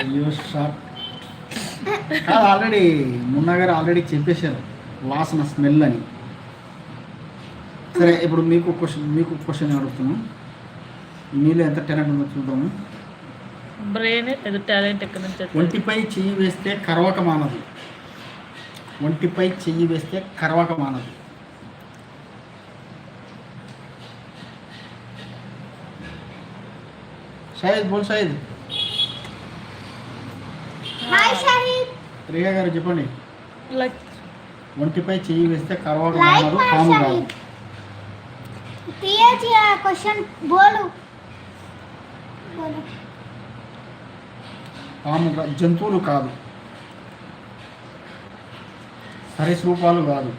అయ్యో షాక్. కాదు, ఆల్రెడీ మున్నా గారు ఆల్రెడీ చెప్పేశారు వాసన స్మెల్ అని. సరే, ఇప్పుడు మీకు క్వశ్చన్ అడుగుతున్నాం. మీలో ఎంత టాలెంట్ ఉందో చూద్దాము. బ్రెయిన్ టాలెంట్ ఎక్కడి నుంచి వస్తుంది? ఒంటిపై చెయ్యి వేస్తే కరవక మానదు. ఒంటిపై చెయ్యి వేస్తే కరవక మానదు. షాహిద్ బోల్ షాహిద్. హాయ్ షాహిద్. రియా గారు చెప్పండి. లైక్ ఒంటిపై చెయ్యి వేస్తే కరవక మానదు, పాము కాదు. టీఏజీ క్వశ్చన్ బోలు. పాము జంతువులు కాదు, సరీసృపాలు కాదు.